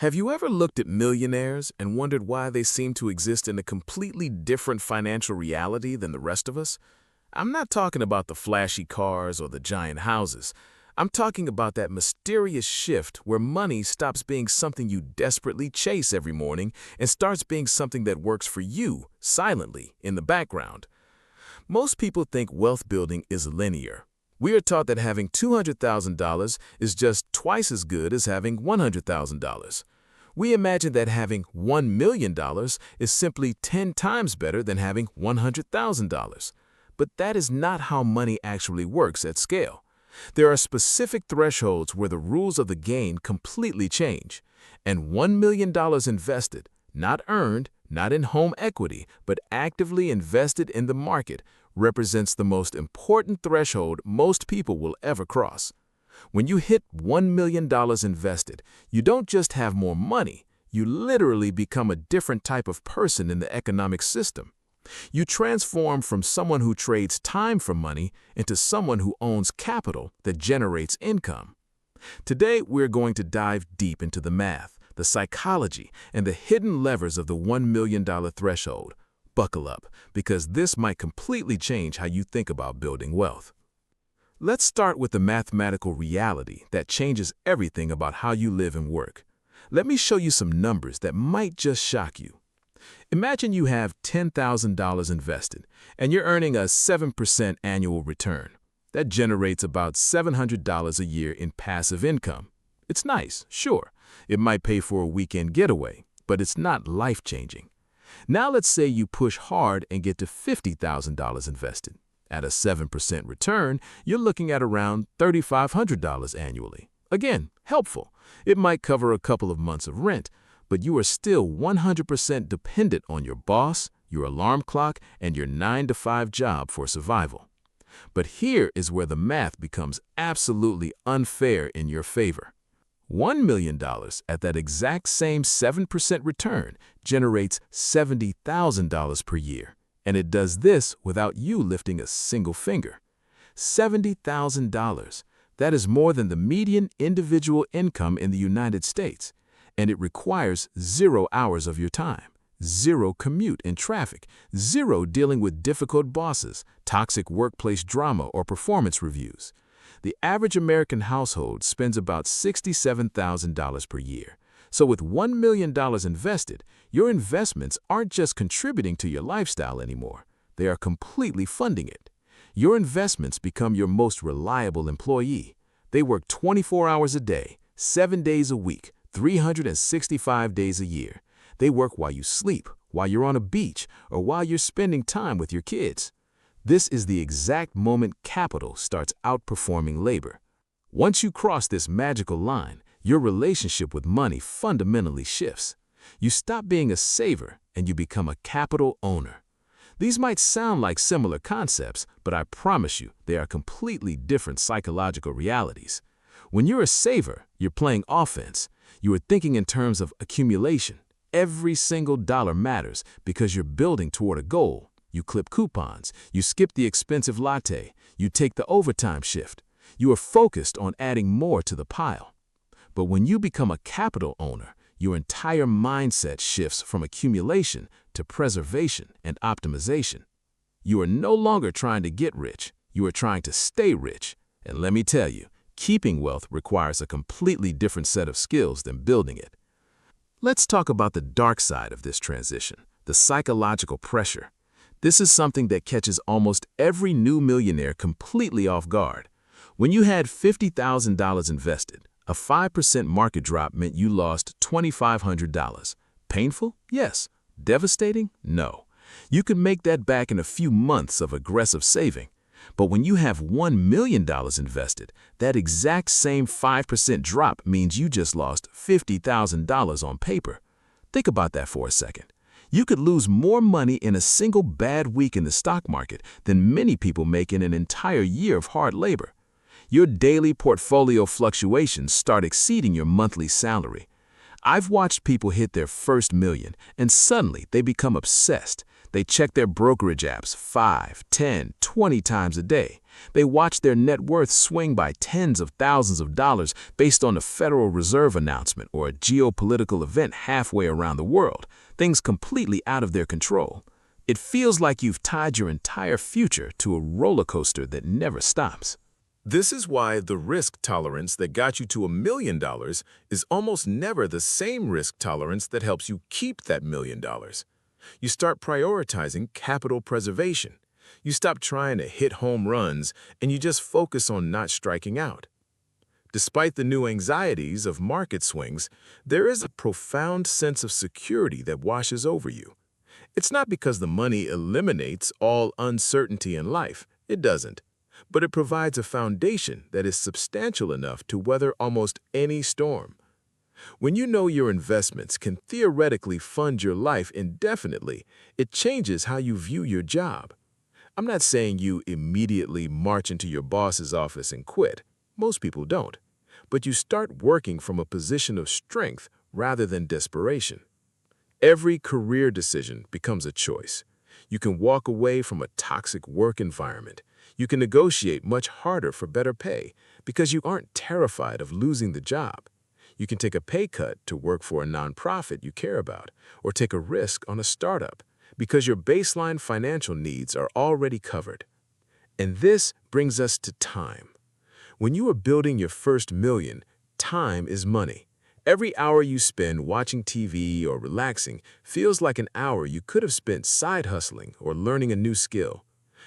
Have you ever looked at millionaires and wondered why they seem to exist in a completely different financial reality than the rest of us? I'm not talking about the flashy cars or the giant houses. I'm talking about that mysterious shift where money stops being something you desperately chase every morning and starts being something that works for you, silently, in the background. Most people think wealth building is linear. We are taught that having $200,000 is just twice as good as having $100,000. We imagine that having $1 million is simply 10 times better than having $100,000. But that is not how money actually works at scale. There are specific thresholds where the rules of the game completely change. And $1 million invested, not earned, not in home equity, but actively invested in the market, represents the most important threshold most people will ever cross. When you hit $1 million invested, you don't just have more money, you literally become a different type of person in the economic system. You transform from someone who trades time for money into someone who owns capital that generates income. Today, we're going to dive deep into the math, the psychology, and the hidden levers of the $1 million threshold. Buckle up, because this might completely change how you think about building wealth. Let's start with the mathematical reality that changes everything about how you live and work. Let me show you some numbers that might just shock you. Imagine you have $10,000 invested, and you're earning a 7% annual return. That generates about $700 a year in passive income. It's nice, sure. It might pay for a weekend getaway, but it's not life-changing. Now let's say you push hard and get to $50,000 invested. At a 7% return, you're looking at around $3,500 annually. Again, helpful. It might cover a couple of months of rent, but you are still 100% dependent on your boss, your alarm clock, and your 9-to-5 job for survival. But here is where the math becomes absolutely unfair in your favor. $1 million at that exact same 7% return generates $70,000 per year, and it does this without you lifting a single finger. $70,000. That is more than the median individual income in the United States, and it requires 0 hours of your time, 0 commute in traffic, 0 dealing with difficult bosses, toxic workplace drama, or performance reviews. The average American household spends about $67,000 per year. So with $1 million invested, your investments aren't just contributing to your lifestyle anymore. They are completely funding it. Your investments become your most reliable employee. They work 24 hours a day, 7 days a week, 365 days a year. They work while you sleep, while you're on a beach, or while you're spending time with your kids. This is the exact moment capital starts outperforming labor. Once you cross this magical line, your relationship with money fundamentally shifts. You stop being a saver and you become a capital owner. These might sound like similar concepts, but I promise you they are completely different psychological realities. When you're a saver, you're playing offense. You are thinking in terms of accumulation. Every single dollar matters because you're building toward a goal. You clip coupons, you skip the expensive latte, you take the overtime shift. You are focused on adding more to the pile. But when you become a capital owner, your entire mindset shifts from accumulation to preservation and optimization. You are no longer trying to get rich, you are trying to stay rich. And let me tell you, keeping wealth requires a completely different set of skills than building it. Let's talk about the dark side of this transition, the psychological pressure. This is something that catches almost every new millionaire completely off guard. When you had $50,000 invested, a 5% market drop meant you lost $2,500. Painful? Yes. Devastating? No. You could make that back in a few months of aggressive saving. But when you have $1 million invested, that exact same 5% drop means you just lost $50,000 on paper. Think about that for a second. You could lose more money in a single bad week in the stock market than many people make in an entire year of hard labor. Your daily portfolio fluctuations start exceeding your monthly salary. I've watched people hit their first million, and suddenly they become obsessed. They check their brokerage apps 5, 10, 20 times a day. They watch their net worth swing by tens of thousands of dollars based on a Federal Reserve announcement or a geopolitical event halfway around the world, things completely out of their control. It feels like you've tied your entire future to a roller coaster that never stops. This is why the risk tolerance that got you to $1 million is almost never the same risk tolerance that helps you keep that $1 million. You start prioritizing capital preservation. You stop trying to hit home runs and you just focus on not striking out. Despite the new anxieties of market swings, there is a profound sense of security that washes over you. It's not because the money eliminates all uncertainty in life. It doesn't. But it provides a foundation that is substantial enough to weather almost any storm. When you know your investments can theoretically fund your life indefinitely, it changes how you view your job. I'm not saying you immediately march into your boss's office and quit. Most people don't. But you start working from a position of strength rather than desperation. Every career decision becomes a choice. You can walk away from a toxic work environment. You can negotiate much harder for better pay because you aren't terrified of losing the job. You can take a pay cut to work for a nonprofit you care about, or take a risk on a startup because your baseline financial needs are already covered. And this brings us to time. When you are building your first million, time is money. Every hour you spend watching TV or relaxing feels like an hour you could have spent side hustling or learning a new skill.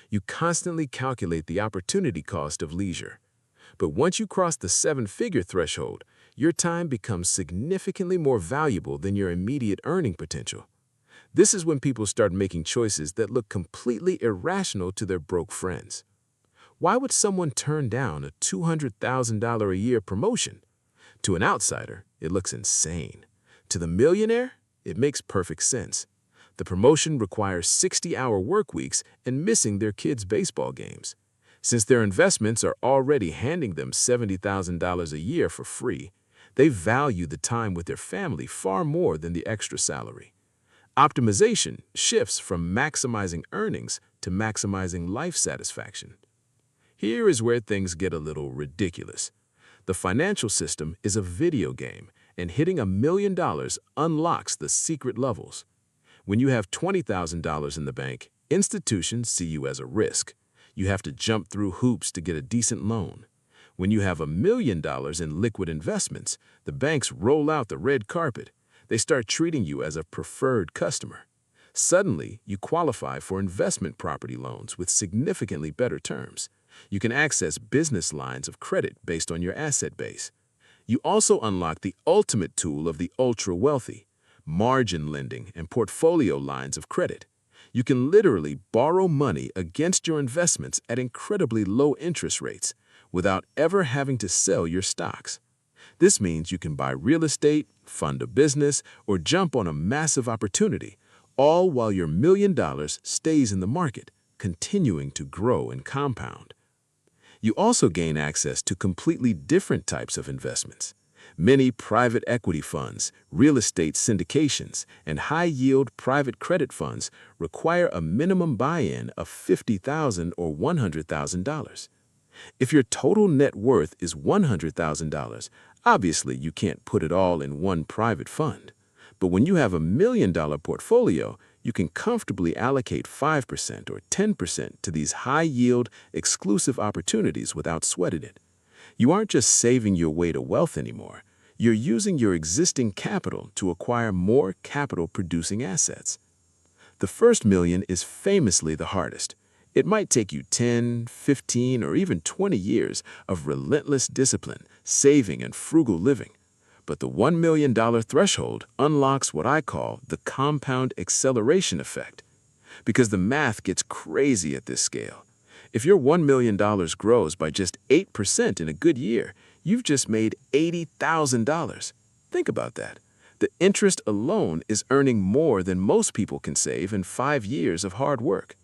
You constantly calculate the opportunity cost of leisure. But once you cross the seven-figure threshold, your time becomes significantly more valuable than your immediate earning potential. This is when people start making choices that look completely irrational to their broke friends. Why would someone turn down a $200,000 a year promotion? To an outsider, it looks insane. To the millionaire, it makes perfect sense. The promotion requires 60-hour work weeks and missing their kids' baseball games. Since their investments are already handing them $70,000 a year for free, they value the time with their family far more than the extra salary. Optimization shifts from maximizing earnings to maximizing life satisfaction. Here is where things get a little ridiculous. The financial system is a video game, and hitting $1 million unlocks the secret levels. When you have $20,000 in the bank, institutions see you as a risk. You have to jump through hoops to get a decent loan. When you have $1 million in liquid investments, the banks roll out the red carpet. They start treating you as a preferred customer. Suddenly, you qualify for investment property loans with significantly better terms. You can access business lines of credit based on your asset base. You also unlock the ultimate tool of the ultra-wealthy, margin lending and portfolio lines of credit. You can literally borrow money against your investments at incredibly low interest rates without ever having to sell your stocks. This means you can buy real estate, fund a business, or jump on a massive opportunity, all while your $1 million stays in the market, continuing to grow and compound. You also gain access to completely different types of investments. Many private equity funds, real estate syndications, and high-yield private credit funds require a minimum buy-in of $50,000 or $100,000. If your total net worth is $100,000, obviously you can't put it all in one private fund. But when you have $1 million portfolio, you can comfortably allocate 5% or 10% to these high-yield, exclusive opportunities without sweating it. You aren't just saving your way to wealth anymore. You're using your existing capital to acquire more capital-producing assets. The first million is famously the hardest. It might take you 10, 15, or even 20 years of relentless discipline, saving, and frugal living. But the $1 million threshold unlocks what I call the compound acceleration effect. Because the math gets crazy at this scale. If your $1 million grows by just 8% in a good year, you've just made $80,000. Think about that. The interest alone is earning more than most people can save in 5 years of hard work.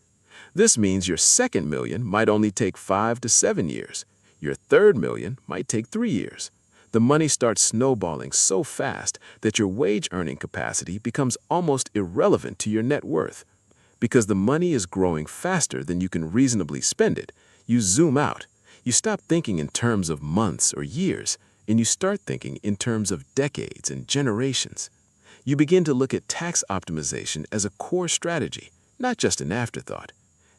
This means your second million might only take 5 to 7 years. Your third million might take 3 years. The money starts snowballing so fast that your wage earning capacity becomes almost irrelevant to your net worth. Because the money is growing faster than you can reasonably spend it, You zoom out. You stop thinking in terms of months or years, and you start thinking in terms of decades and generations. You begin to look at tax optimization as a core strategy, not just an afterthought.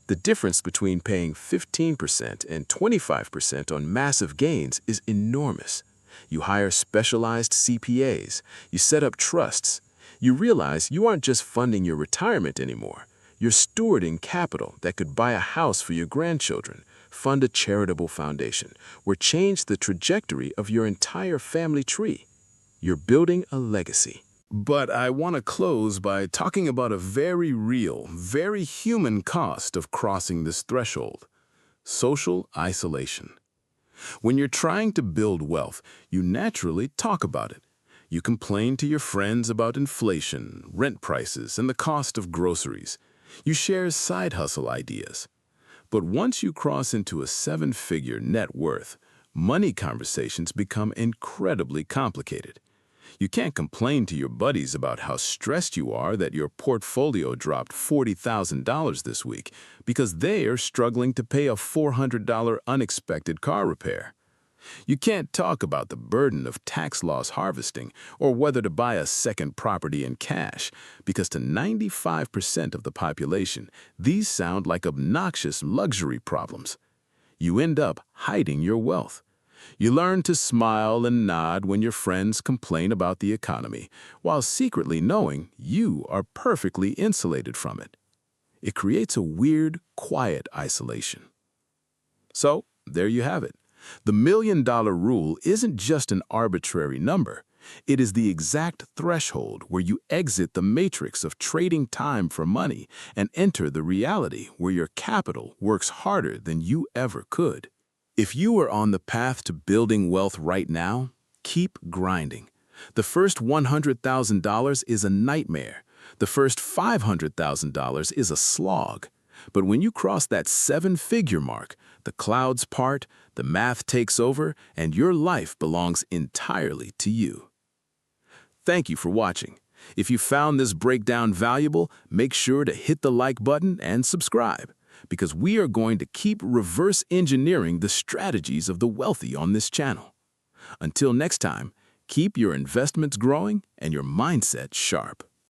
The difference between paying 15% and 25% on massive gains is enormous. You hire specialized CPAs. You set up trusts. You realize you aren't just funding your retirement anymore. You're stewarding capital that could buy a house for your grandchildren, fund a charitable foundation, or change the trajectory of your entire family tree. You're building a legacy. But I want to close by talking about a very real, very human cost of crossing this threshold: social isolation. When you're trying to build wealth, you naturally talk about it. You complain to your friends about inflation, rent prices, and the cost of groceries. You share side hustle ideas. But once you cross into a seven-figure net worth, money conversations become incredibly complicated. You can't complain to your buddies about how stressed you are that your portfolio dropped $40,000 this week because they are struggling to pay a $400 unexpected car repair. You can't talk about the burden of tax loss harvesting or whether to buy a second property in cash, because to 95% of the population, these sound like obnoxious luxury problems. You end up hiding your wealth. You learn to smile and nod when your friends complain about the economy, while secretly knowing you are perfectly insulated from it. It creates a weird, quiet isolation. So, there you have it. The $1 million rule isn't just an arbitrary number. It is the exact threshold where you exit the matrix of trading time for money and enter the reality where your capital works harder than you ever could. If you are on the path to building wealth right now, keep grinding. The first $100,000 is a nightmare. The first $500,000 is a slog. But when you cross that seven-figure mark, the clouds part, the math takes over, and your life belongs entirely to you. Thank you for watching. If you found this breakdown valuable, make sure to hit the like button and subscribe, because we are going to keep reverse engineering the strategies of the wealthy on this channel. Until next time, keep your investments growing and your mindset sharp.